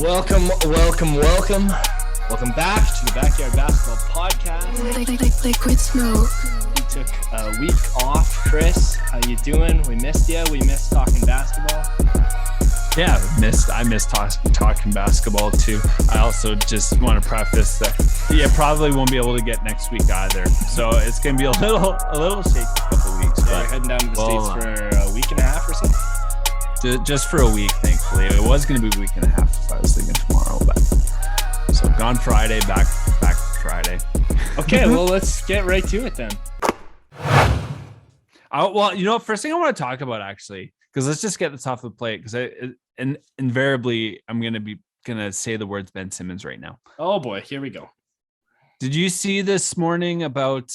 Welcome back to the Backyard Basketball Podcast. Liquid smoke. We took a week off. Chris, how you doing? We missed you. We missed talking basketball. Yeah, I missed talking basketball too. I also just want to preface that probably won't be able to get next week either. So it's gonna be a little shaky a couple weeks. Yeah, you're heading down to the States for a week and a half or something? Just for a week, thankfully. It was gonna be a week and a half if I was thinking tomorrow, but so gone Friday, back Friday. Okay, well let's get right to it then. First thing I want to talk about actually, because let's just get this off the plate, because invariably I'm gonna say the words Ben Simmons right now. Oh boy, here we go. Did you see this morning about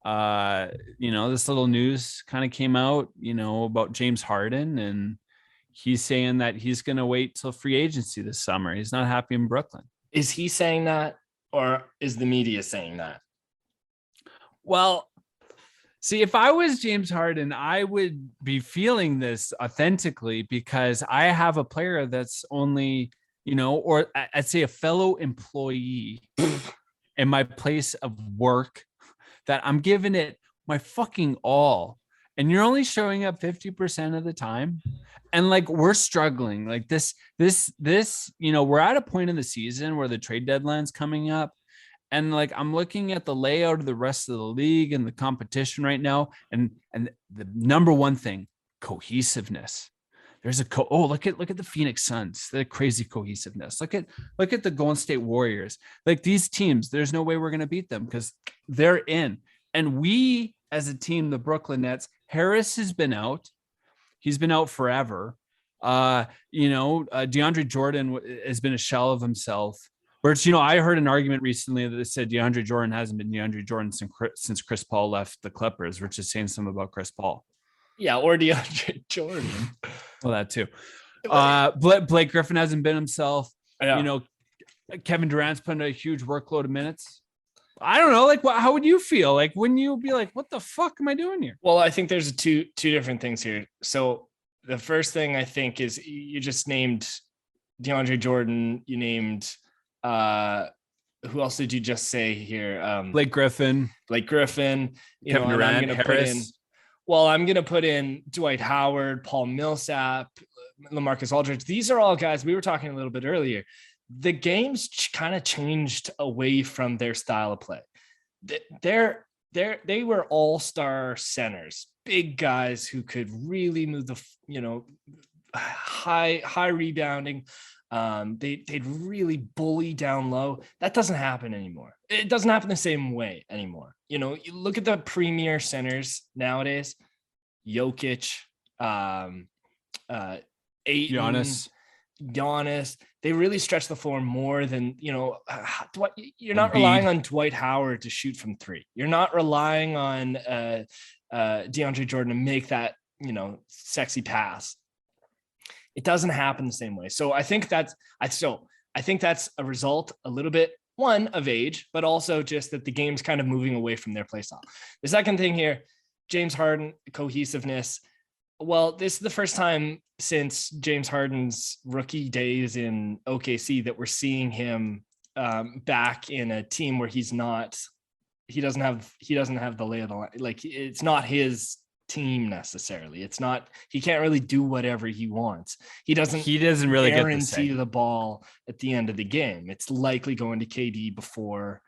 this little news kind of came out, about James Harden, and he's saying that he's gonna wait till free agency this summer. He's not happy in Brooklyn. Is he saying that, or is the media saying that? Well, see, if I was James Harden, I would be feeling this authentically because I have a player that's only, or I'd say a fellow employee in my place of work that I'm giving it my fucking all. And you're only showing up 50% of the time. And like, we're struggling like this, we're at a point in the season where the trade deadline's coming up. And like, I'm looking at the layout of the rest of the league and the competition right now. And the number one thing, cohesiveness. There's look at the Phoenix Suns, the crazy cohesiveness. Look at the Golden State Warriors. Like, these teams, there's no way we're going to beat them because they're in. And we as a team, the Brooklyn Nets, Harris has been out. He's been out forever. DeAndre Jordan has been a shell of himself. Where I heard an argument recently that said DeAndre Jordan hasn't been DeAndre Jordan since Chris Paul left the Clippers, which is saying something about Chris Paul. Yeah, or DeAndre Jordan. Well, that too. Blake Griffin hasn't been himself. Yeah. Kevin Durant's putting a huge workload of minutes. I don't know. Like, how would you feel? Like, wouldn't you be like, what the fuck am I doing here? Well, I think there's two different things here. So the first thing I think is you just named DeAndre Jordan. You named who else did you just say here? Blake Griffin. Kevin Durant, Harris. I'm going to put in Dwight Howard, Paul Millsap, LaMarcus Aldridge. These are all guys we were talking a little bit earlier. The game's kind of changed away from their style of play. They were all-star centers, big guys who could really move the, high rebounding. They'd really bully down low. That doesn't happen anymore. It doesn't happen the same way anymore. You look at the premier centers nowadays, Jokic, Ayton, Giannis, they really stretch the floor more than, you're not relying on Dwight Howard to shoot from three. You're not relying on DeAndre Jordan to make that, sexy pass. It doesn't happen the same way. So I think that's a result a little bit, one, of age, but also just that the game's kind of moving away from their play style. The second thing here, James Harden, cohesiveness. Well, this is the first time since James Harden's rookie days in OKC that we're seeing him back in a team where he doesn't have the lay of the line. Like, it's not his team necessarily. It's not, he can't really do whatever he wants. He doesn't really guarantee the ball at the end of the game. It's likely going to KD before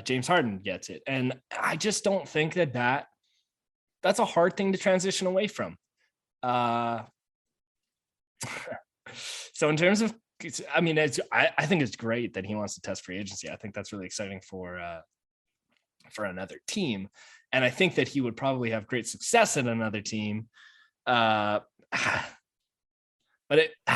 James Harden gets it. And I just don't think that's a hard thing to transition away from. So in terms of, I think it's great that he wants to test free agency. I think that's really exciting for another team. And I think that he would probably have great success at another team. But I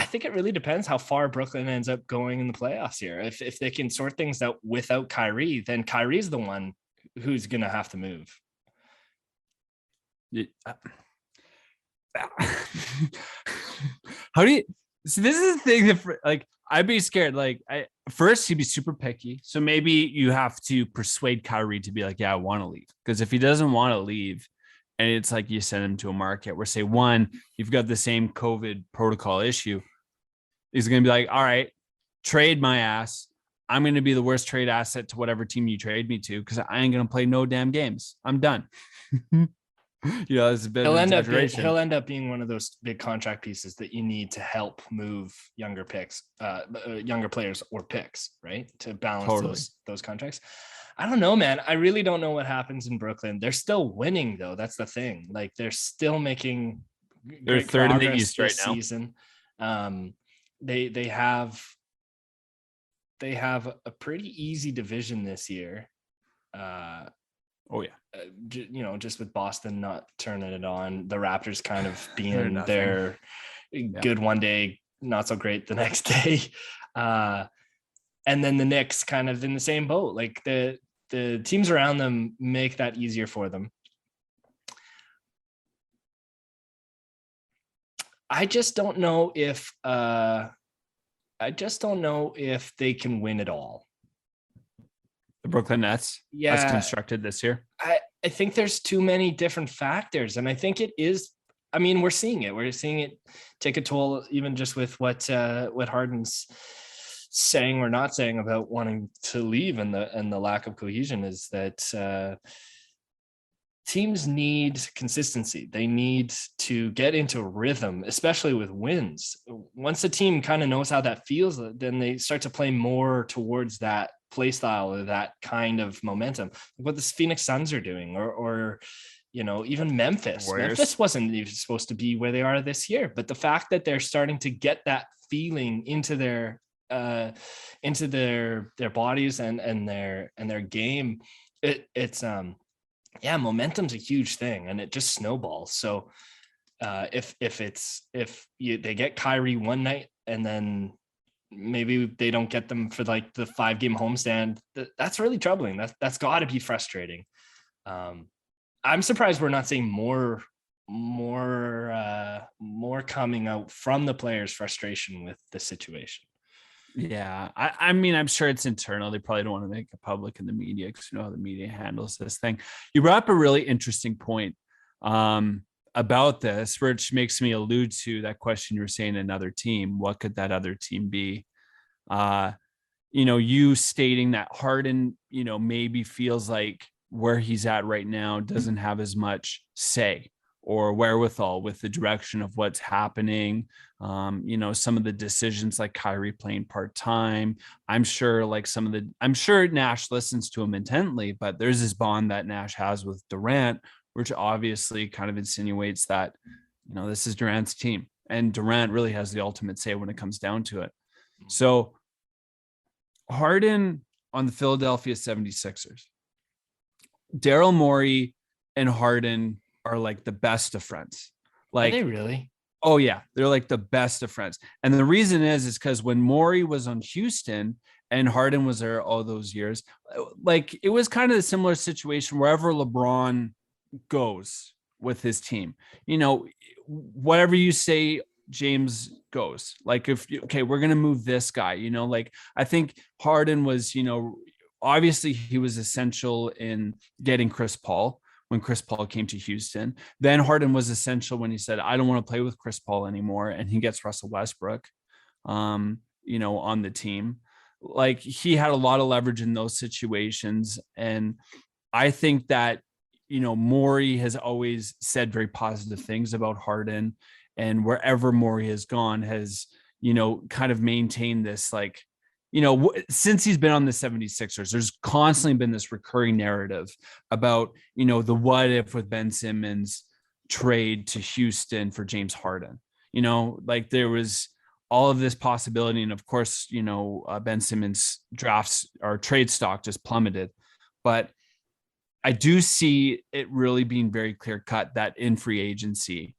think it really depends how far Brooklyn ends up going in the playoffs here. If they can sort things out without Kyrie, then Kyrie's the one who's going to have to move. How do you see? This is the thing that, I'd be scared. First, he'd be super picky. So maybe you have to persuade Kyrie to be like, yeah, I want to leave. Because if he doesn't want to leave, and it's like you send him to a market where, say, one, you've got the same COVID protocol issue. He's going to be like, all right, trade my ass. I'm going to be the worst trade asset to whatever team you trade me to because I ain't going to play no damn games. I'm done. It's a bit of an exaggeration. He'll end up being one of those big contract pieces that you need to help move younger players or picks, right? To balance those contracts. I don't know, man. I really don't know what happens in Brooklyn. They're still winning though. That's the thing. Like they're still making they're third in the East right now. Season. They have a pretty easy division this year. Just with Boston not turning it on, the Raptors kind of being their good one day, not so great the next day. And then the Knicks kind of in the same boat. Like the teams around them make that easier for them. I just don't know if they can win it all. The Brooklyn Nets, as constructed this year. I think there's too many different factors, and I think it is. I mean, we're seeing it take a toll, even just with what Harden's saying or not saying about wanting to leave, and the lack of cohesion is that teams need consistency. They need to get into rhythm, especially with wins. Once a team kind of knows how that feels, then they start to play more towards that play style or that kind of momentum, like what the Phoenix Suns are doing, or even Memphis. Warriors. Memphis wasn't even supposed to be where they are this year, but the fact that they're starting to get that feeling into their bodies and their game, momentum's a huge thing, and it just snowballs. So if they get Kyrie one night and then maybe they don't get them for like the 5-game homestand, that's really troubling. That's got to be frustrating. I'm surprised we're not seeing more coming out from the players' frustration with the situation. Yeah, I mean, I'm sure it's internal. They probably don't want to make it public in the media because you know how the media handles this thing. You brought up a really interesting point about this, which makes me allude to that question you were saying, another team. What could that other team be? You stating that Harden, maybe feels like where he's at right now doesn't have as much say or wherewithal with the direction of what's happening. Some of the decisions like Kyrie playing part-time. I'm sure Nash listens to him intently, but there's this bond that Nash has with Durant, which obviously kind of insinuates that, this is Durant's team and Durant really has the ultimate say when it comes down to it. So Harden on the Philadelphia 76ers, Daryl Morey and Harden are like the best of friends. Like, are they really? Oh yeah, they're like the best of friends. And the reason is because when Morey was on Houston and Harden was there all those years, like it was kind of a similar situation wherever LeBron goes with his team. Whatever you say, James goes. Like we're going to move this guy, like I think Harden was, obviously he was essential in getting Chris Paul when Chris Paul came to Houston. Then Harden was essential when he said, I don't want to play with Chris Paul anymore. And he gets Russell Westbrook, on the team. Like he had a lot of leverage in those situations. And I think that, Morey has always said very positive things about Harden, and wherever Morey has gone has, kind of maintained this, like, since he's been on the 76ers, there's constantly been this recurring narrative about, the what if with Ben Simmons trade to Houston for James Harden, like there was all of this possibility. And of course, Ben Simmons drafts or trade stock just plummeted, but I do see it really being very clear cut that in free agency,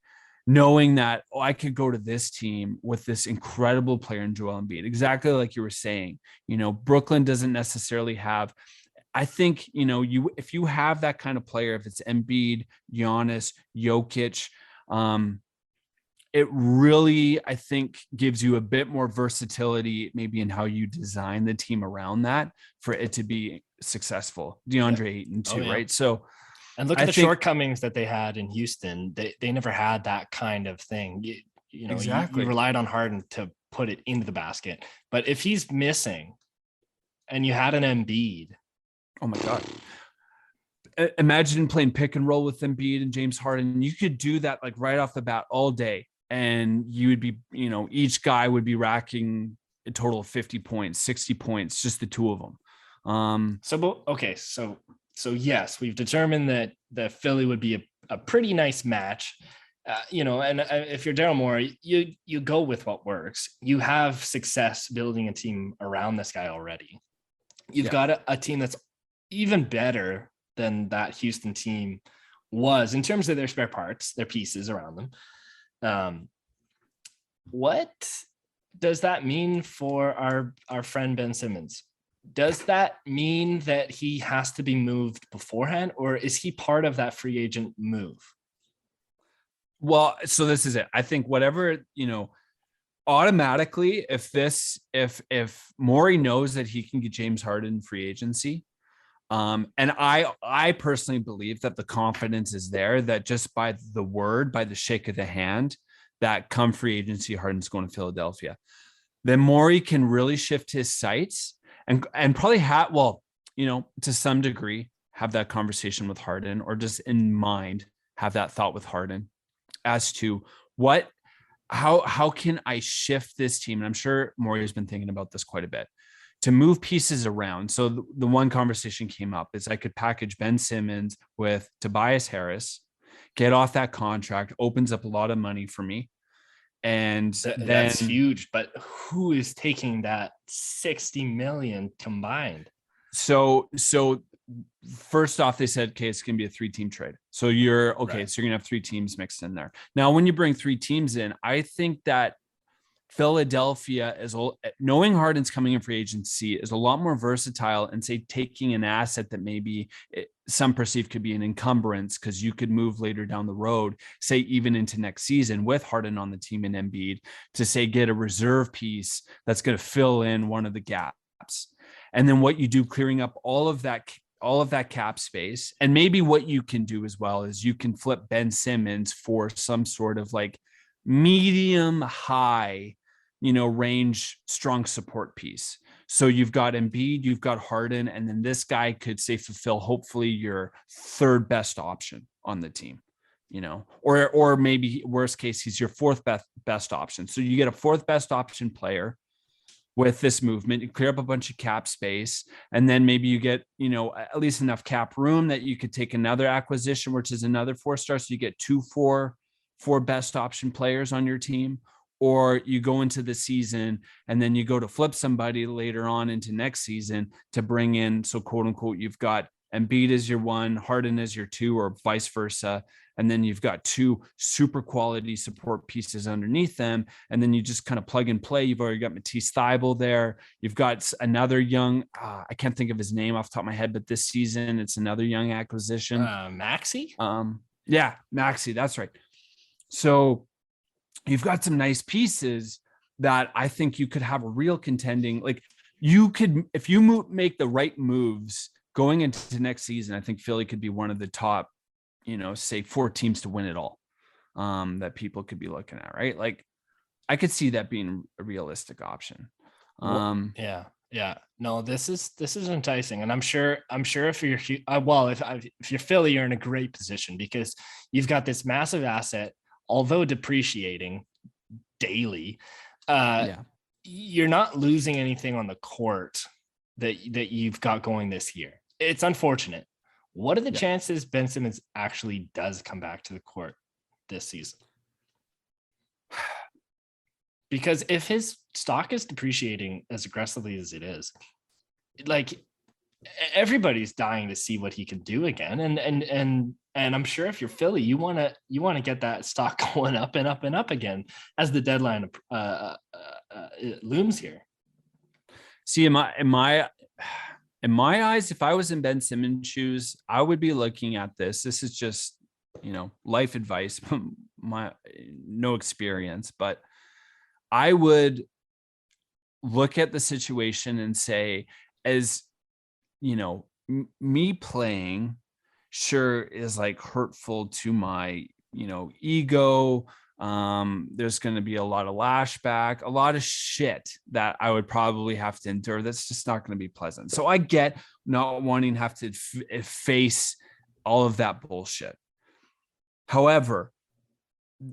knowing that, I could go to this team with this incredible player in Joel Embiid, exactly like you were saying. Brooklyn doesn't necessarily have, I think, if you have that kind of player, if it's Embiid, Giannis, Jokic, it really, I think, gives you a bit more versatility maybe in how you design the team around that for it to be successful. DeAndre Ayton too, right? So, and look at the shortcomings that they had in Houston. They never had that kind of thing. Exactly. You relied on Harden to put it into the basket. But if he's missing and you had an Embiid, oh my God. Imagine playing pick and roll with Embiid and James Harden. You could do that like right off the bat all day. And you would be, each guy would be racking a total of 50 points, 60 points, just the two of them. So yes, we've determined that the Philly would be a pretty nice match. And if you're Daryl Morey, you go with what works. You have success building a team around this guy already. You've got a team that's even better than that Houston team was in terms of their spare parts, their pieces around them. What does that mean for our friend Ben Simmons? Does that mean that he has to be moved beforehand, or is he part of that free agent move? Well, so this is it. I think whatever, automatically, if Morey knows that he can get James Harden free agency, and I personally believe that the confidence is there, that just by the shake of the hand, that come free agency, Harden's going to Philadelphia, then Morey can really shift his sights and probably to some degree, have that conversation with Harden, or just in mind, have that thought with Harden as to how can I shift this team? And I'm sure Morey has been thinking about this quite a bit, to move pieces around. So the one conversation came up is I could package Ben Simmons with Tobias Harris, get off that contract, opens up a lot of money for me. And that's huge, but who is taking that 60 million combined? So first off, they said, okay, it's going to be a 3-team trade. So you're okay. Right. So you're going to have 3 teams mixed in there. Now, when you bring 3 teams in, I think that Philadelphia is, knowing Harden's coming in free agency, is a lot more versatile, and say taking an asset that maybe some perceive could be an encumbrance, because you could move later down the road, say even into next season with Harden on the team and Embiid, to say get a reserve piece that's going to fill in one of the gaps. And then what you do, clearing up all of that cap space. And maybe what you can do as well is you can flip Ben Simmons for some sort of like medium high, range, strong support piece. So you've got Embiid, you've got Harden, and then this guy could say fulfill hopefully your third best option on the team, or maybe worst case, he's your fourth best option. So you get a fourth best option player with this movement, you clear up a bunch of cap space, and then maybe you get, at least enough cap room that you could take another acquisition, which is another 4-star. So you get 2 4 best option players on your team, or you go into the season and then you go to flip somebody later on into next season to bring in. So quote unquote, you've got Embiid as your 1, Harden as your 2, or vice versa. And then you've got 2 super quality support pieces underneath them. And then you just kind of plug and play. You've already got Matisse Thybulle there. You've got another young, I can't think of his name off the top of my head, but this season it's another young acquisition. Maxey? Yeah, Maxey. That's right. So you've got some nice pieces that I think you could have a real contending, like you could, if you make the right moves going into next season, I think Philly could be one of the top, say 4 teams to win it all, that people could be looking at, right? Like I could see that being a realistic option. Yeah. No, this is enticing, and I'm sure if you're if you're Philly, you're in a great position because you've got this massive asset, although depreciating daily. You're not losing anything on the court that you've got going this year. It's unfortunate. What are the chances Ben Simmons actually does come back to the court this season? Because if his stock is depreciating as aggressively as it is, like everybody's dying to see what he can do again. And I'm sure if you're Philly, you want to get that stock going up and up and up again as the deadline looms here. See, in my eyes, if I was in Ben Simmons' shoes, I would be looking at this. This is just, life advice, no experience, but I would look at the situation and say, as me playing sure is like hurtful to my, ego, There's going to be a lot of lashback, a lot of shit that I would probably have to endure. That's just not going to be pleasant. So I get not wanting to have to face all of that bullshit. However,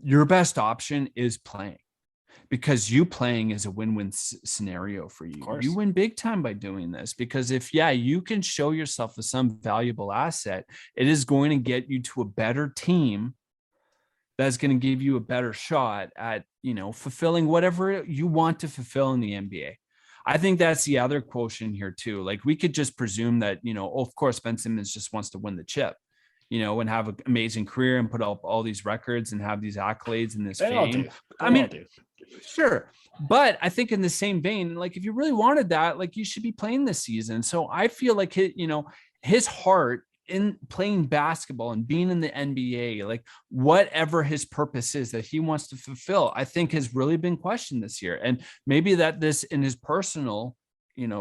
your best option is playing, because you playing is a win-win scenario for you. You win big time by doing this, because if you can show yourself as some valuable asset, it is going to get you to a better team that's going to give you a better shot at, fulfilling whatever you want to fulfill in the NBA. I think that's the other quotient here too. Like, we could just presume that, of course, Ben Simmons just wants to win the chip, and have an amazing career and put up all these records and have these accolades and this fame. I mean, sure. But I think in the same vein, like, if you really wanted that, like, you should be playing this season. So I feel like his heart in playing basketball and being in the NBA, like, whatever his purpose is that he wants to fulfill, I think has really been questioned this year. And maybe that this, in his personal,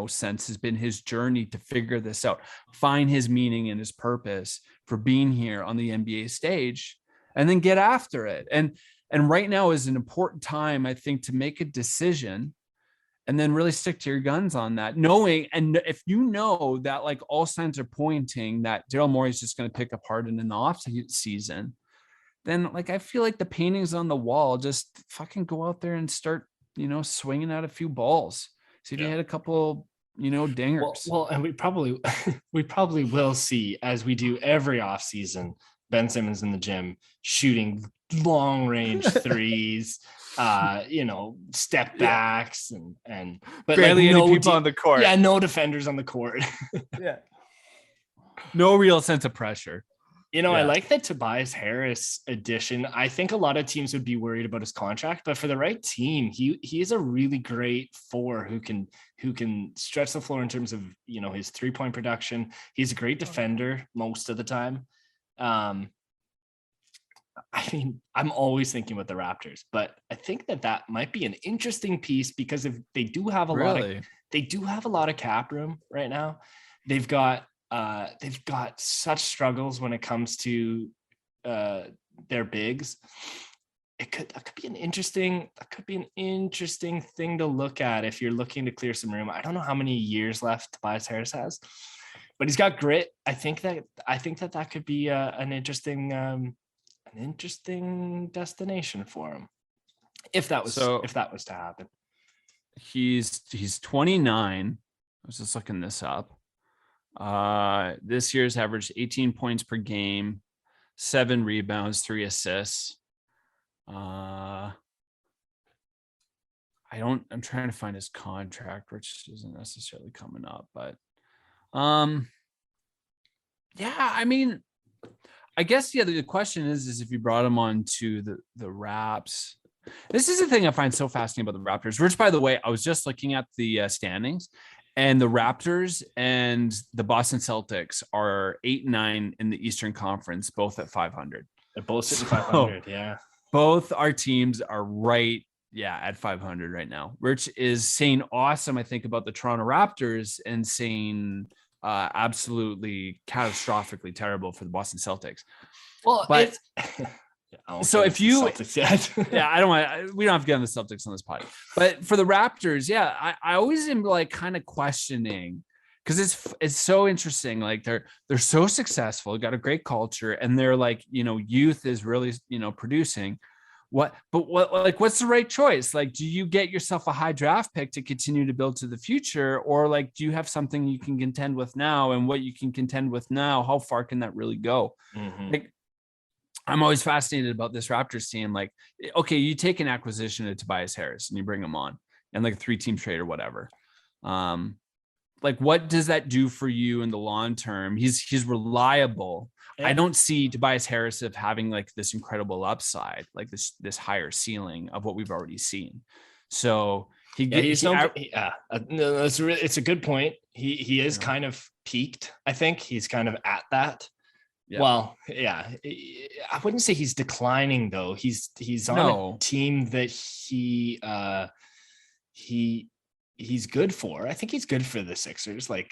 sense, has been his journey to figure this out, find his meaning and his purpose for being here on the NBA stage, and then get after it. And right now is an important time, I think, to make a decision and then really stick to your guns on that, knowing, and if you know that, like, all signs are pointing that Daryl Morey is just going to pick up Harden in the off season, then, like, I feel like the paintings on the wall, just fucking go out there and start, swinging out a few balls. See if you hit a couple, dingers. Well, and we probably will see, as we do every off season, Ben Simmons in the gym shooting long range threes, step backs but barely any people on the court. Yeah, no defenders on the court. Yeah. No real sense of pressure. I like the Tobias Harris addition. I think a lot of teams would be worried about his contract, but for the right team, he is a really great four who can stretch the floor in terms of, his 3-point production. He's a great defender most of the time. I mean, I'm always thinking about the Raptors, but I think that might be an interesting piece, because if they do have a lot of cap room right now. They've got such struggles when it comes to their bigs. That could be an interesting thing to look at if you're looking to clear some room. I don't know how many years left Tobias Harris has, but he's got grit. I think that could be an interesting destination for him if that was to happen. He's 29. I was just looking this up. This year's averaged 18 points per game, 7 rebounds, 3 assists. I'm trying to find his contract, which isn't necessarily coming up, but I mean, I guess the question is if you brought him on to the Raps. This is the thing I find so fascinating about the Raptors, which, by the way, I was just looking at the standings, and the Raptors and the Boston Celtics are 8 and 9 in the Eastern Conference, both at 500. They're both sitting 500. Yeah. Both our teams are right. Yeah. At 500 right now, which is saying awesome, I think, about the Toronto Raptors, and saying absolutely catastrophically terrible for the Boston Celtics. Well, but so if you, I don't want, we don't have to get on the Celtics on this pod, but for the Raptors, I always am like kind of questioning, because it's so interesting. Like, they're so successful, got a great culture, and they're like, youth is really, producing. What's the right choice? Like, do you get yourself a high draft pick to continue to build to the future? Or, like, do you have something you can contend with now? And what you can contend with now, how far can that really go? Mm-hmm. Like, I'm always fascinated about this Raptors team. Like, okay, you take an acquisition of Tobias Harris and you bring him on, and like a 3-team trade or whatever. Like, what does that do for you in the long term? He's reliable. Yeah. I don't see Tobias Harris of having like this incredible upside, like this higher ceiling of what we've already seen. So it's a good point. He is kind of peaked. I think he's kind of at that. Yeah. Well, yeah, I wouldn't say he's declining though. He's on a team that he's good for. I think he's good for the Sixers. Like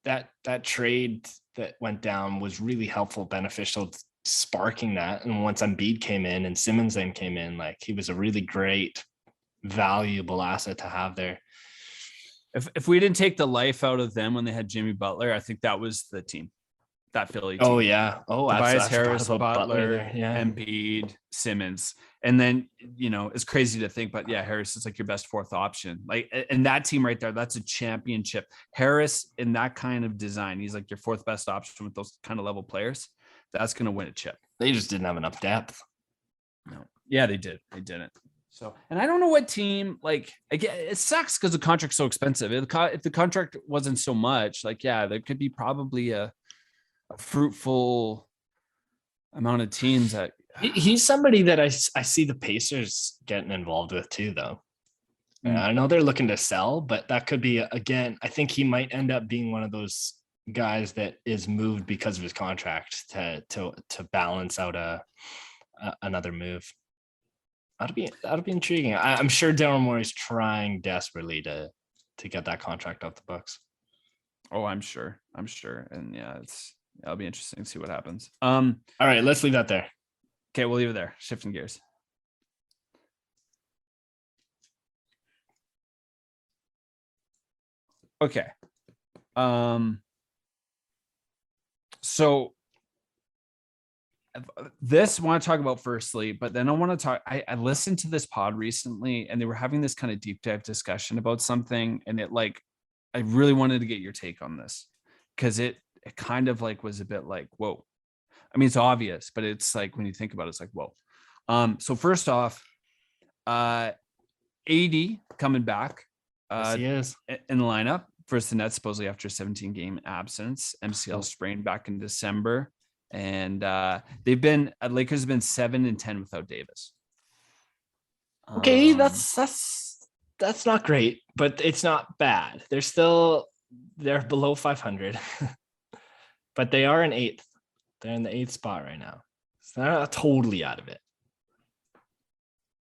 that trade that went down was really helpful, beneficial sparking that. And once Embiid came in and Simmons then came in, like he was a really great, valuable asset to have there. If we didn't take the life out of them when they had Jimmy Butler, I think that was the team, that Philly team. Oh yeah. Oh, Tobias absolutely. Harris, Butler there. Yeah. Embiid, Simmons. And then, it's crazy to think, but yeah, Harris is like your best fourth option. Like, and that team right there, that's a championship. Harris in that kind of design, he's like your fourth best option with those kind of level players. That's going to win a chip. They just didn't have enough depth. No. Yeah, they did. They didn't. So, and I don't know what team, like, again, it sucks because the contract's so expensive. If the contract wasn't so much, like, yeah, there could be probably a fruitful amount of teams that he's somebody that I see the Pacers getting involved with too, though. I know they're looking to sell, but that could be, again, I think he might end up being one of those guys that is moved because of his contract to balance out another move. That'll be intriguing. I'm sure Daryl Morey's trying desperately to get that contract off the books. Oh, I'm sure. And yeah, it'll be interesting to see what happens. All right, let's leave that there. Okay, we'll leave it there. Shifting gears. Okay. So this I want to talk about firstly, but then I want to talk. I listened to this pod recently and they were having this kind of deep dive discussion about something. And I really wanted to get your take on this because it kind of like was a bit like, whoa. I mean, it's obvious, but it's like, when you think about it, it's like, whoa. So first off, AD coming back yes, he is in the lineup versus the Nets, supposedly after a 17-game absence, MCL sprained back in December. And Lakers have been 7-10 without Davis. Okay, that's not great, but it's not bad. They're below 500, but they are in 8th. They're in the 8th spot right now. So they're not totally out of it.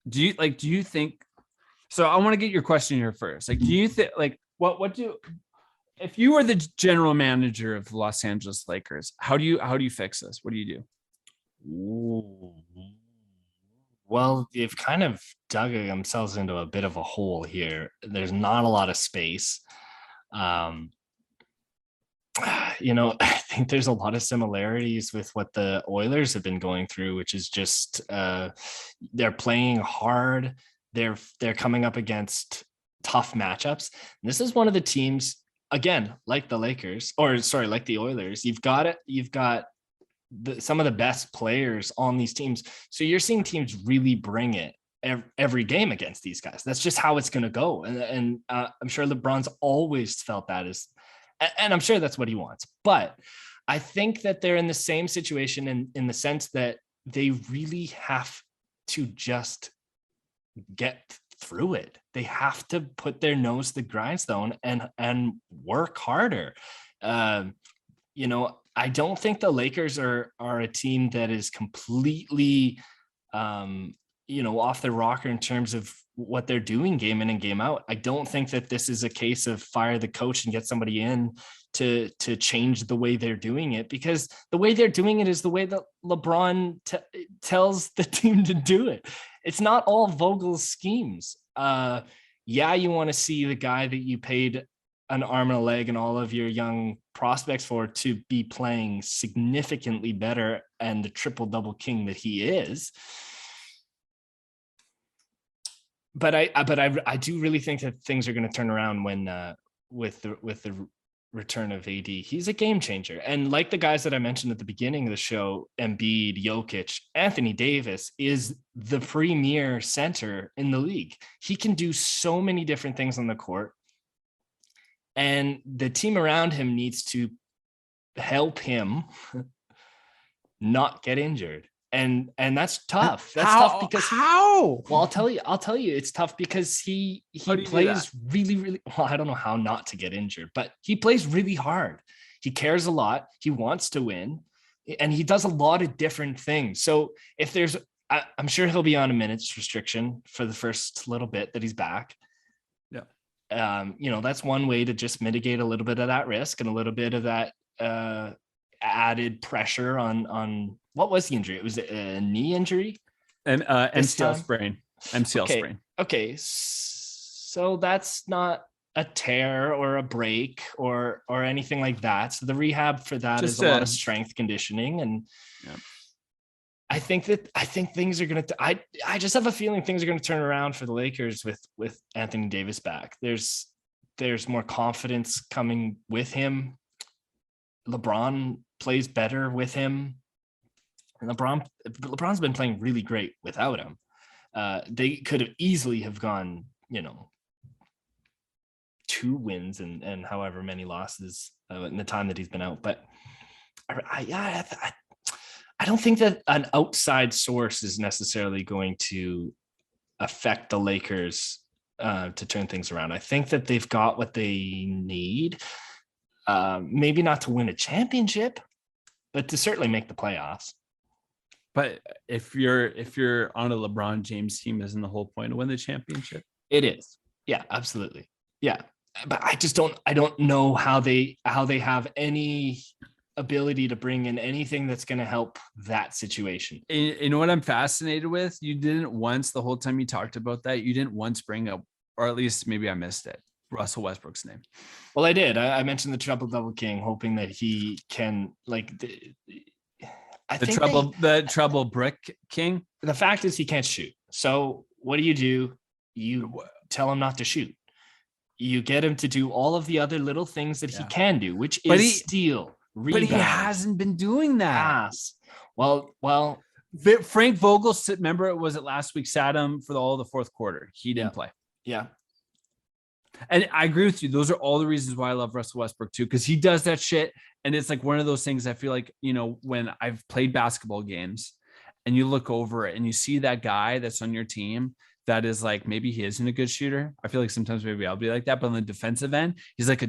Do you think, so I want to get your question here first. Like, do you think, like, if you were the general manager of the Los Angeles Lakers, how do you fix this? What do you do? Ooh. Well, they've kind of dug themselves into a bit of a hole here. There's not a lot of space. I think there's a lot of similarities with what the Oilers have been going through, which is just they're playing hard. They're coming up against tough matchups. And this is one of the teams, again, like the Lakers, like the Oilers. You've got some of the best players on these teams. So you're seeing teams really bring it every game against these guys. That's just how it's going to go. And I'm sure LeBron's always felt that and I'm sure that's what he wants. But I think that they're in the same situation in the sense that they really have to just get through it. They have to put their nose to the grindstone and work harder. I don't think the Lakers are a team that is completely off the rocker in terms of what they're doing game in and game out. I don't think that this is a case of fire the coach and get somebody in to change the way they're doing it, because the way they're doing it is the way that LeBron tells the team to do it. It's not all Vogel's schemes. You want to see the guy that you paid an arm and a leg and all of your young prospects for to be playing significantly better and the triple double king that he is. But I do really think that things are going to turn around when with the return of AD. He's a game changer. And like the guys that I mentioned at the beginning of the show, Embiid, Jokic, Anthony Davis is the premier center in the league. He can do so many different things on the court. And the team around him needs to help him not get injured. And that's tough. That's tough because how? Well, I'll tell you, it's tough because he plays really, really well. I don't know how not to get injured, but he plays really hard. He cares a lot. He wants to win, and he does a lot of different things. So if I'm sure he'll be on a minutes restriction for the first little bit that he's back. Yeah. That's one way to just mitigate a little bit of that risk and a little bit of that added pressure on what was the injury? It was a knee injury and MCL sprain. Okay. So that's not a tear or a break or anything like that. So the rehab for that is a lot of strength conditioning. And I think things are going to, I just have a feeling things are going to turn around for the Lakers with Anthony Davis back. There's more confidence coming with him. LeBron plays better with him. And LeBron's been playing really great without him. They could have easily have gone, 2 wins and however many losses in the time that he's been out. But I don't think that an outside source is necessarily going to affect the Lakers to turn things around. I think that they've got what they need. Maybe not to win a championship, but to certainly make the playoffs. But if you're on a LeBron James team, isn't the whole point to win the championship? It is. Yeah, absolutely. Yeah. But I don't know how they have any ability to bring in anything that's going to help that situation. You know what I'm fascinated with? You didn't once, the whole time you talked about that, you didn't once bring up, or at least maybe I missed it, Russell Westbrook's name. Well, I did. I mentioned the triple double king, hoping that he can the trouble brick king. The fact is he can't shoot. So what do? You tell him not to shoot. You get him to do all of the other little things that he can do, which is steal, rebound. But he hasn't been doing that. Pass. Well, Frank Vogel, remember it was last week, sat him for all the fourth quarter. He didn't play. Yeah. And I agree with you. Those are all the reasons why I love Russell Westbrook too, because he does that shit. And it's like one of those things I feel like, when I've played basketball games and you look over it and you see that guy that's on your team that is like, maybe he isn't a good shooter. I feel like sometimes maybe I'll be like that, but on the defensive end, he's like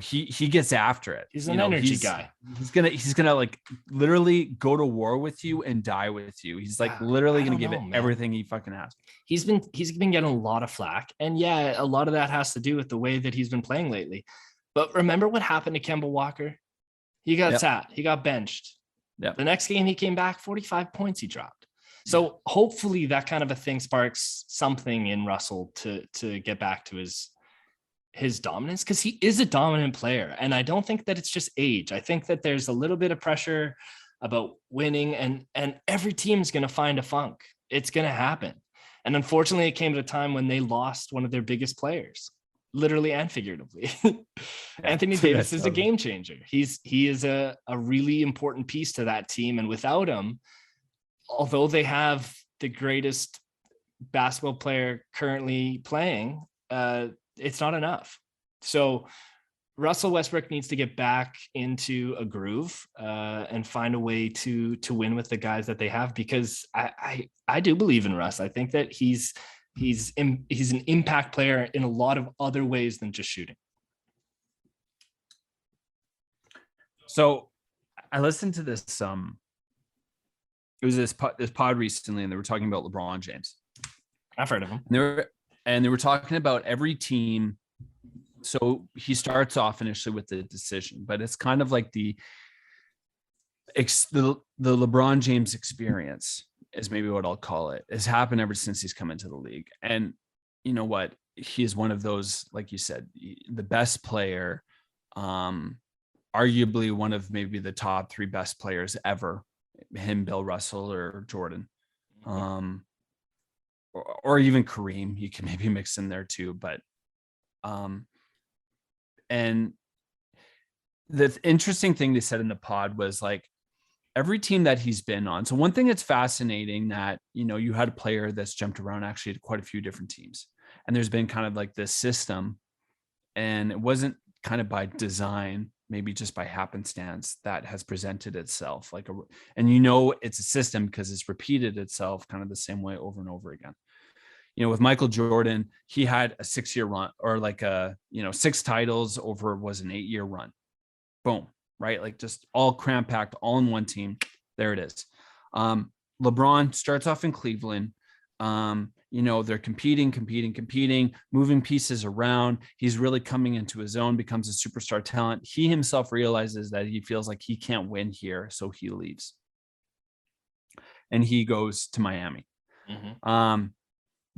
he gets after it. He's an energy guy. He's gonna like literally go to war with you and die with you. He's like literally gonna give it everything he fucking has. He's been getting a lot of flack, and a lot of that has to do with the way that he's been playing lately. But remember what happened to Kemba Walker? He got sat. He got benched. Yeah. The next game he came back, 45 points he dropped. So hopefully that kind of a thing sparks something in Russell to get back to his dominance, because he is a dominant player. And I don't think that it's just age. I think that there's a little bit of pressure about winning, and every team's going to find a funk. It's going to happen. And unfortunately, it came at a time when they lost one of their biggest players, literally and figuratively. Anthony Davis is a game changer. He is a really important piece to that team. And without him, although they have the greatest basketball player currently playing, it's not enough. So Russell Westbrook needs to get back into a groove and find a way to win with the guys that they have, because I do believe in Russ. I think that he's an impact player in a lot of other ways than just shooting. So I listened to this it was this pod recently, and they were talking about LeBron James. I've heard of him. And they were talking about every team. So he starts off initially with the decision, but it's kind of like the LeBron James experience is maybe what I'll call it. Has happened ever since he's come into the league. And you know what? He is one of those, like you said, the best player, arguably one of maybe the top 3 best players ever. Him, Bill Russell, or Jordan, or even Kareem. You can maybe mix in there too. But and the interesting thing they said in the pod was like every team that he's been on. So one thing that's fascinating that you had a player that's jumped around actually to quite a few different teams, and there's been kind of like this system, and it wasn't kind of by design, maybe just by happenstance, that has presented itself and it's a system because it's repeated itself kind of the same way over and over again. With Michael Jordan, he had a 6-year run, or 6 titles over was an 8-year run. Boom. Right. Like just all cram packed all in one team. There it is. LeBron starts off in Cleveland. they're competing, moving pieces around. He's really coming into his own, becomes a superstar talent. He himself realizes that he feels like he can't win here, so he leaves. And he goes to Miami.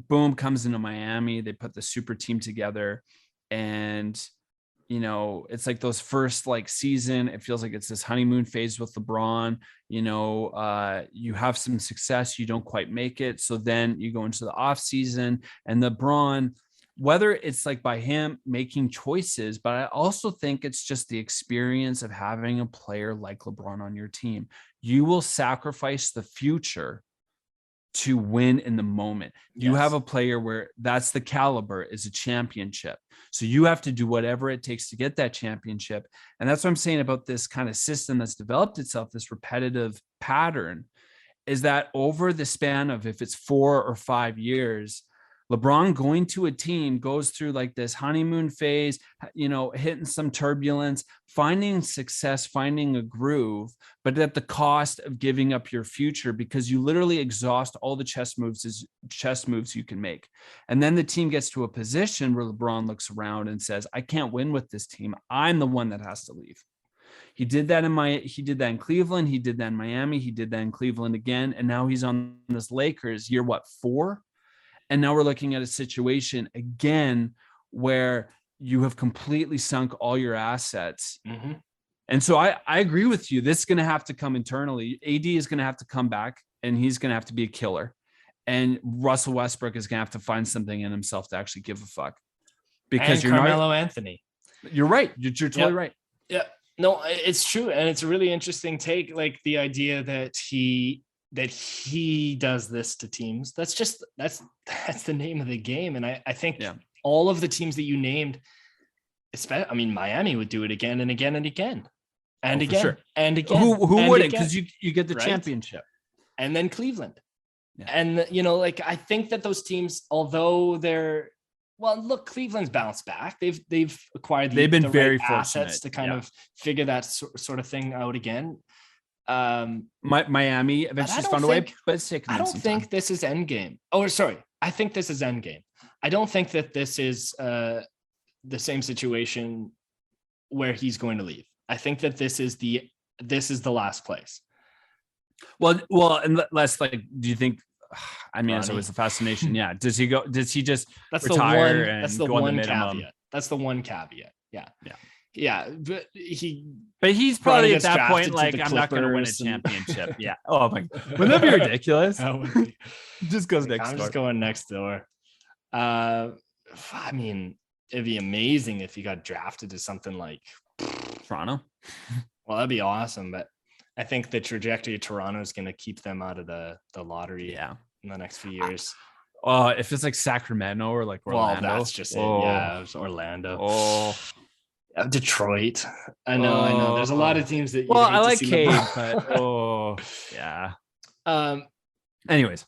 Boom, comes into Miami. They put the super team together. And, it's like those first season, it feels like it's this honeymoon phase with LeBron. You have some success, you don't quite make it. So then you go into the off season, and LeBron, whether it's by him making choices, but I also think it's just the experience of having a player like LeBron on your team. You will sacrifice the future to win in the moment. You have a player where that's the caliber, is a championship. So you have to do whatever it takes to get that championship. And that's what I'm saying about this kind of system that's developed itself, this repetitive pattern, is that over the span of, if it's 4 or 5 years, LeBron going to a team goes through this honeymoon phase, hitting some turbulence, finding success, finding a groove, but at the cost of giving up your future, because you literally exhaust all the chess moves you can make. And then the team gets to a position where LeBron looks around and says, I can't win with this team. I'm the one that has to leave. He did that in Cleveland. He did that in Miami. He did that in Cleveland again. And now he's on this Lakers year, 4? And now we're looking at a situation again where you have completely sunk all your assets. And so I agree with you. This is going to have to come internally. AD is going to have to come back, and he's going to have to be a killer. And Russell Westbrook is going to have to find something in himself to actually give a fuck. Because you're Carmelo Anthony. You're right. You're totally right. Yeah. No, it's true. And it's a really interesting take. The idea that he does this to teams. That's the name of the game. And I think all of the teams that you named, Miami would do it again and again and again and again sure. and again. Who wouldn't? Because you get the championship. And then Cleveland. Yeah. And I think that those teams, although Cleveland's bounced back. They've acquired they've been very right assets to kind of figure that sort of thing out again. Miami eventually found a way, but it's taken I don't think this is endgame. Oh, sorry. I think this is endgame. I don't think that this is the same situation where he's going to leave. I think that this is the last place. Well, and less do you think? It's always a fascination. Yeah. Does he go? Does he just retire? That's the one caveat. That's the one caveat. Yeah. Yeah. Yeah, but he's probably at that point I'm not going to win a championship. Yeah. Oh my God. Wouldn't that be ridiculous? Just goes next door. I'm just going next door. It'd be amazing if he got drafted to something like Toronto. Well, that'd be awesome, but I think the trajectory of Toronto is going to keep them out of the lottery in the next few years. If it's Sacramento or Orlando. Well, that's just it. Yeah, it's Orlando. Detroit. I know. There's a lot of teams that. I like Cade, but yeah. Anyways,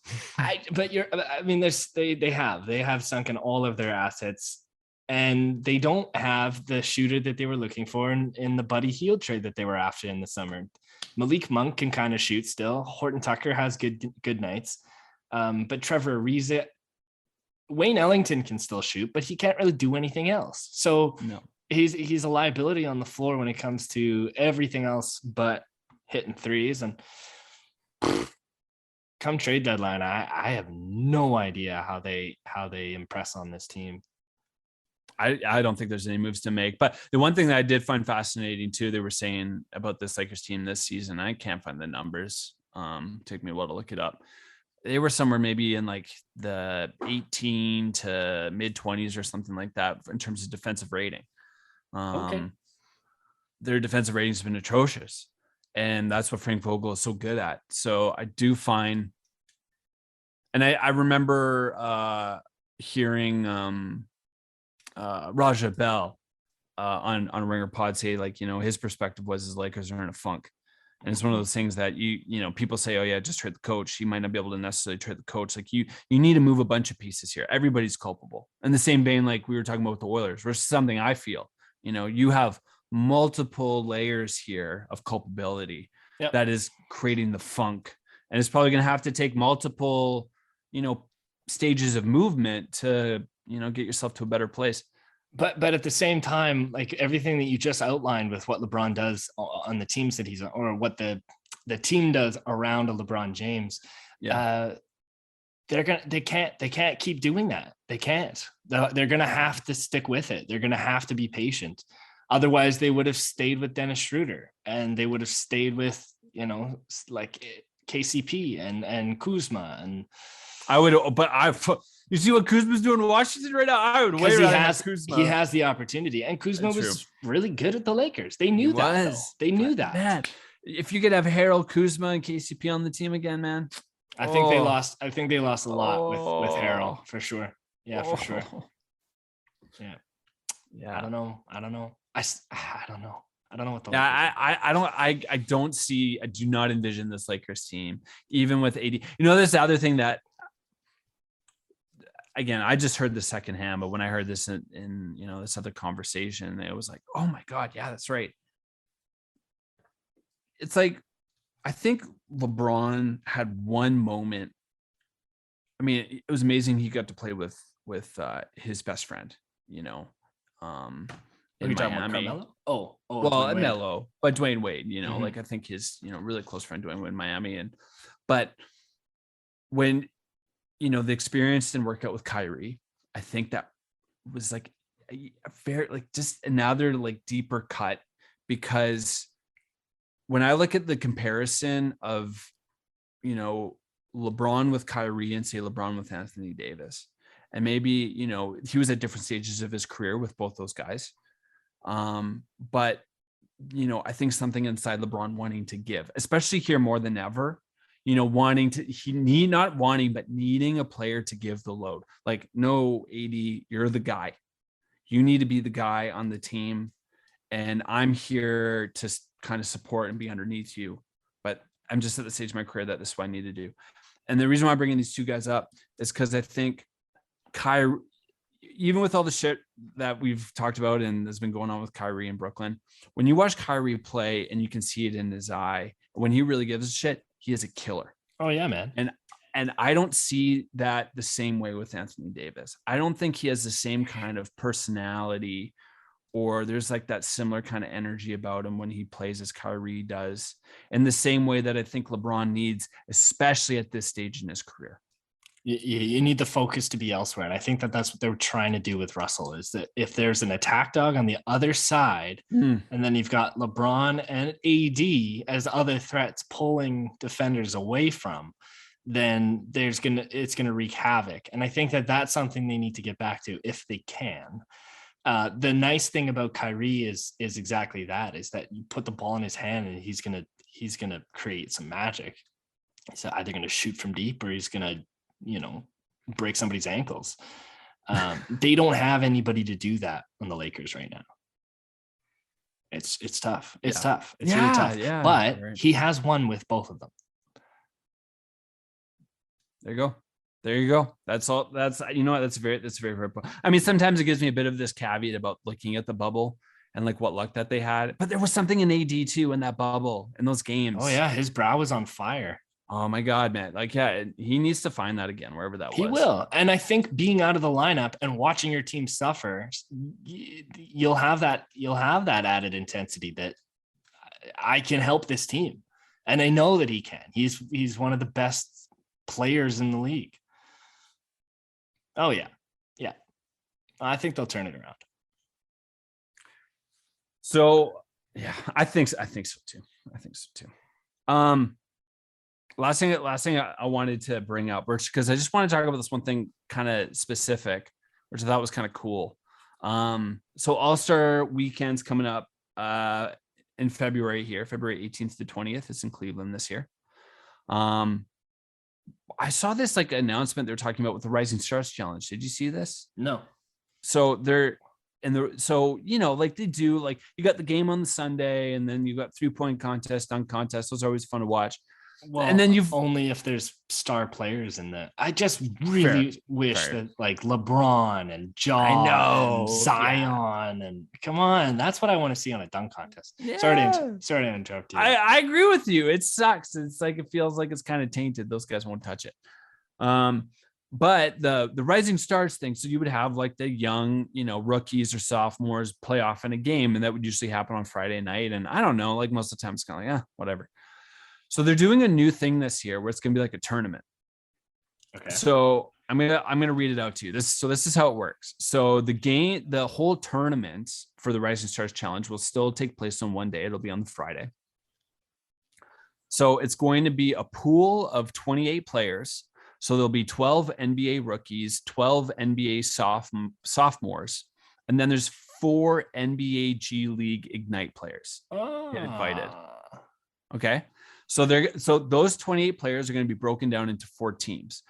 they have sunken all of their assets, and they don't have the shooter that they were looking for in the Buddy Hield trade that they were after in the summer. Malik Monk can kind of shoot still. Horton Tucker has good nights, but Trevor Ariza, Wayne Ellington can still shoot, but he can't really do anything else. So no. He's a liability on the floor when it comes to everything else but hitting threes. And come trade deadline, I have no idea how they impress on this team. I don't think there's any moves to make. But the one thing that I did find fascinating too, they were saying about this Lakers team this season, I can't find the numbers. Took me a while to look it up. They were somewhere maybe in the 18 to mid 20s or something like that in terms of defensive rating. Their defensive rating has been atrocious, and that's what Frank Vogel is so good at. So I do find, and I remember hearing Raja Bell on Ringer Pod say his perspective was his Lakers are in a funk. And it's one of those things that people say, oh yeah, just trade the coach. You might not be able to necessarily trade the coach. You need to move a bunch of pieces here. Everybody's culpable. In the same vein, we were talking about with the Oilers, versus something I feel, you have multiple layers here of culpability that is creating the funk. And it's probably going to have to take multiple, stages of movement to, get yourself to a better place. But at the same time, like everything that you just outlined with what LeBron does on the teams that he's on, or what the team does around a LeBron James, they can't keep doing that. They can't. They're gonna have to stick with it. They're gonna have to be patient. Otherwise, they would have stayed with Dennis Schroeder, and they would have stayed with, like KCP and Kuzma. And I would, but you see what Kuzma's doing in Washington right now? I would way rather have Kuzma. He has the opportunity, and Kuzma was really good at the Lakers. They knew that. They knew that. Man, if you could have Harold, Kuzma, and KCP on the team again, man. I think they lost. I think they lost a lot with Harold for sure. Yeah, for sure. Yeah. I don't know. I don't know. I don't know. I don't know what the. I do not envision this Lakers team, even with AD. There's the other thing that, again, I just heard the second hand, but when I heard this in this other conversation, it was like, oh my God, yeah, that's right. It's like, I think LeBron had one moment. I mean, it was amazing he got to play with his best friend, in Miami. Well, Melo, but Dwayne Wade, like I think his, really close friend Dwayne Wade in Miami. But when, the experience didn't work out with Kyrie, I think that was like a fair, like just another like deeper cut, because when I look at the comparison of, LeBron with Kyrie and say LeBron with Anthony Davis, and maybe, he was at different stages of his career with both those guys. But, I think something inside LeBron wanting to give, especially here more than ever, needing a player to give the load. Like, no, AD, you're the guy. You need to be the guy on the team. And I'm here to kind of support and be underneath you. But I'm just at the stage of my career that this is what I need to do. And the reason why I'm bringing these two guys up is because I think Kyrie, even with all the shit that we've talked about and has been going on with Kyrie in Brooklyn, when you watch Kyrie play and you can see it in his eye, when he really gives a shit, he is a killer. Oh yeah, man. And I don't see that the same way with Anthony Davis. I don't think he has the same kind of personality, or there's like that similar kind of energy about him when he plays as Kyrie does, in the same way that I think LeBron needs, especially at this stage in his career. You need the focus to be elsewhere. And I think that that's what they're trying to do with Russell, is that if there's an attack dog on the other side, and then you've got LeBron and AD as other threats pulling defenders away from, then it's going to wreak havoc. And I think that that's something they need to get back to if they can. The nice thing about Kyrie is exactly that, is that you put the ball in his hand and he's going to create some magic. He's either going to shoot from deep, or he's going to, break somebody's ankles. They don't have anybody to do that on the Lakers right now. It's tough. It's tough. It's really tough. Yeah, but he has won with both of them. There you go. That's all. That's very, very. I mean, sometimes it gives me a bit of this caveat about looking at the bubble and like what luck that they had, but there was something in AD too in that bubble, in those games. Oh yeah. His brow was on fire. Oh my God, man. Like, yeah, he needs to find that again, wherever that was. He will. And I think being out of the lineup and watching your team suffer, you'll have that added intensity that I can help this team. And I know that he can. He's one of the best players in the league. Oh yeah. Yeah. I think they'll turn it around. So yeah, I think so too. Last thing I wanted to bring up, because I just want to talk about this one thing kind of specific, which I thought was kind of cool. So All-Star weekend's coming up in February here, February 18th to 20th. It's in Cleveland this year. I saw this like announcement they're talking about with the Rising Stars Challenge. Did you see this? No. So like they do, like you got the game on the Sunday, and then you got 3-point contest, dunk contest. Those are always fun to watch. Well, and then you've only if there's star players in that. I just really wish that like LeBron and John and Zion and come on, that's what I want to see on a dunk contest. Yeah. Sorry to interrupt you. I agree with you. It sucks. It's like it feels like it's kind of tainted. Those guys won't touch it. But the rising stars thing, so you would have like the young, rookies or sophomores play off in a game, and that would usually happen on Friday night. And I don't know, like most of the time it's kind of like, whatever. So they're doing a new thing this year where it's going to be like a tournament. Okay. So I'm gonna read it out to you. This is how it works. So the whole tournament for the Rising Stars Challenge will still take place on one day. It'll be on the Friday. So it's going to be a pool of 28 players. So there'll be 12 NBA rookies, 12 NBA sophomores, and then there's 4 NBA G League Ignite players get invited. Okay. So those 28 players are going to be broken down into 4 teams.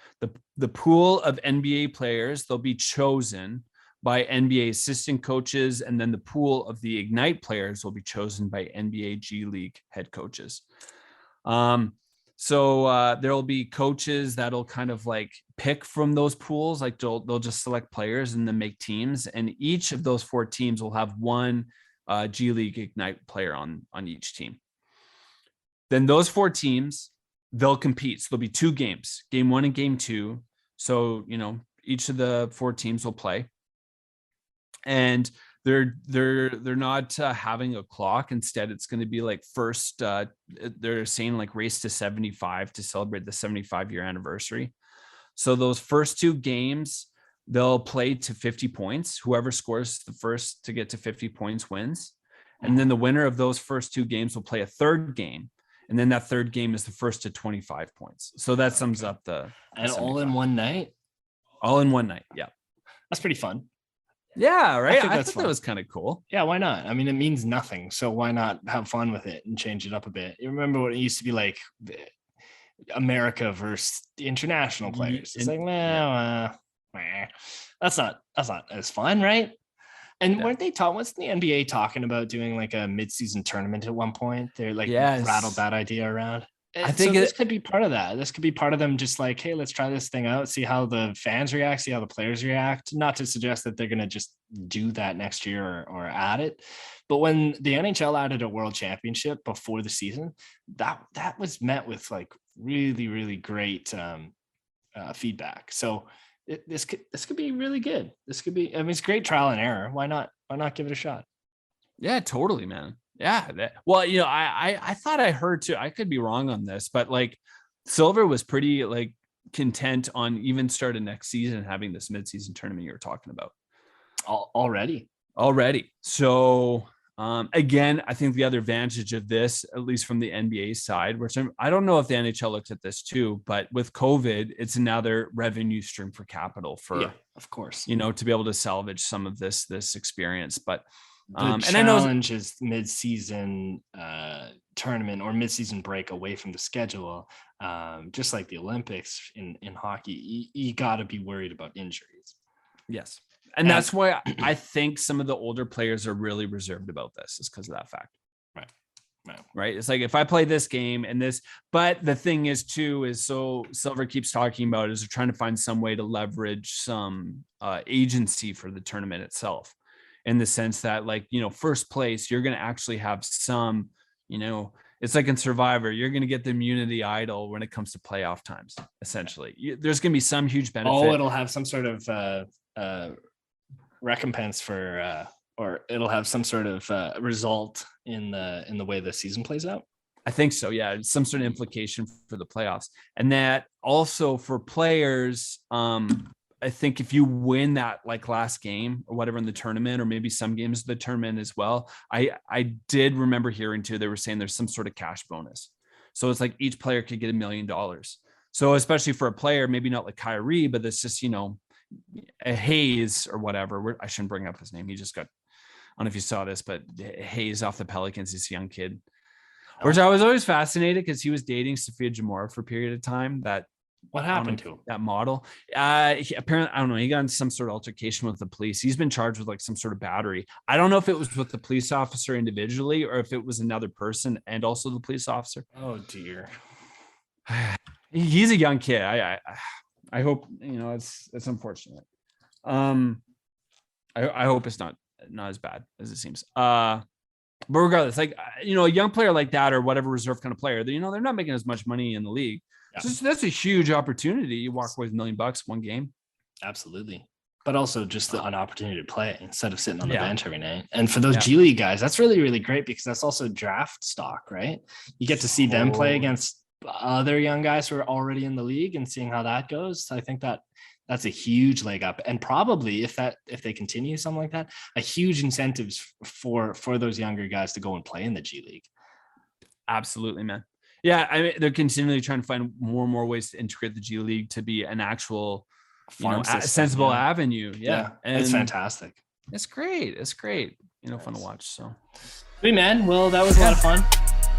The pool of NBA players, they'll be chosen by NBA assistant coaches, and then the pool of the Ignite players will be chosen by NBA G League head coaches. So there'll be coaches that'll kind of like pick from those pools, like they'll just select players and then make teams, and each of those 4 teams will have one G League Ignite player on each team. Then those 4 teams, they'll compete. So there'll be 2 games, game 1 and game 2. So, each of the 4 teams will play. And they're not having a clock. Instead, it's going to be like first, they're saying like race to 75 to celebrate the 75-year anniversary. So those first 2 games, they'll play to 50 points. Whoever scores the first to get to 50 points wins. And then the winner of those first 2 games will play a third game. And then that third game is the first to 25 points. So that sums up the all in one night. All in one night. Yeah. That's pretty fun. Yeah. Right. I thought that was kind of cool. Yeah. Why not? I mean, it means nothing. So why not have fun with it and change it up a bit? You remember what it used to be like, America versus the international players. It's like, that's not as fun. Right. And weren't they wasn't the NBA talking about doing like a mid-season tournament at one point? They're like rattled that idea around. I think this could be part of that. This could be part of them just like, hey, let's try this thing out, see how the fans react, see how the players react. Not to suggest that they're going to just do that next year or add it. But when the NHL added a world championship before the season, that was met with like really, really great feedback. So this could be really good. This could be, I mean, it's great trial and error. Why not give it a shot? Yeah, totally, man. Yeah. I thought I heard too, I could be wrong on this, but like Silver was pretty like content on even starting next season, having this midseason tournament you were talking about already. So again, I think the other advantage of this, at least from the NBA side, which I don't know if the NHL looked at this too, but with COVID, it's another revenue stream for capital of course, to be able to salvage some of this experience. But the challenge is mid-season tournament or mid-season break away from the schedule. Just like the Olympics in hockey, you got to be worried about injuries. Yes. And that's why I think some of the older players are really reserved about this, is because of that fact. Right. It's like, if I play this game and this, but the thing is too, is so Silver keeps talking about is they're trying to find some way to leverage some agency for the tournament itself, in the sense that like, first place, you're going to actually have some, it's like in Survivor, you're going to get the immunity idol when it comes to playoff times. Essentially, there's going to be some huge benefit. It'll have some sort of recompense for or it'll have some sort of result in the way the season plays out. I think so. Yeah. Some sort of implication for the playoffs. And that also for players, I think if you win that like last game or whatever in the tournament, or maybe some games of the tournament as well, I did remember hearing too, they were saying there's some sort of cash bonus. So it's like each player could get $1 million. So especially for a player, maybe not like Kyrie, but it's just, a Hayes or whatever. I shouldn't bring up his name. He just got, I don't know if you saw this, but Hayes off the Pelicans, this young kid, which I was always fascinated because he was dating Sophia Jamora for a period of time. What happened to him? That model? Apparently, I don't know. He got in some sort of altercation with the police. He's been charged with like some sort of battery. I don't know if it was with the police officer individually or if it was another person and also the police officer. Oh dear. He's a young kid. I hope, it's unfortunate. I hope it's not as bad as it seems. But regardless, like, a young player like that or whatever reserve kind of player, they're not making as much money in the league. That's a huge opportunity. You walk away with $1 million one game. Absolutely. But also just an opportunity to play instead of sitting on the bench every night. And for those Yeah. G League guys, that's really, really great because that's also draft stock, right? You get to see them play against other young guys who are already in the league and seeing how that goes. I think that's a huge leg up. And probably if they continue something like that, a huge incentives for those younger guys to go and play in the G League. Absolutely, man. Yeah, I mean, they're continually trying to find more and more ways to integrate the G League to be an actual sensible avenue. Yeah. And it's fantastic. It's great. It's great. Fun to watch. So, hey man, well, that was a lot of fun.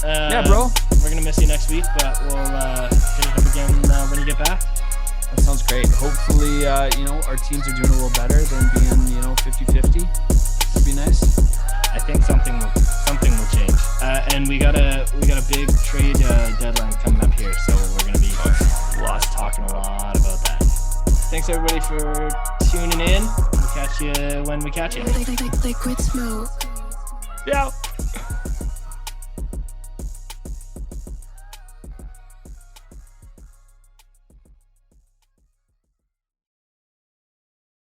Bro. We're gonna miss you next week, but we'll hit it up again when you get back. That sounds great. Hopefully, our teams are doing a little better than being, 50-50. That'd be nice. I think something will change. And we got a big trade deadline coming up here, so we're gonna be talking a lot about that. Thanks everybody for tuning in. We'll catch you when we catch you. Liquid smoke. Yeah.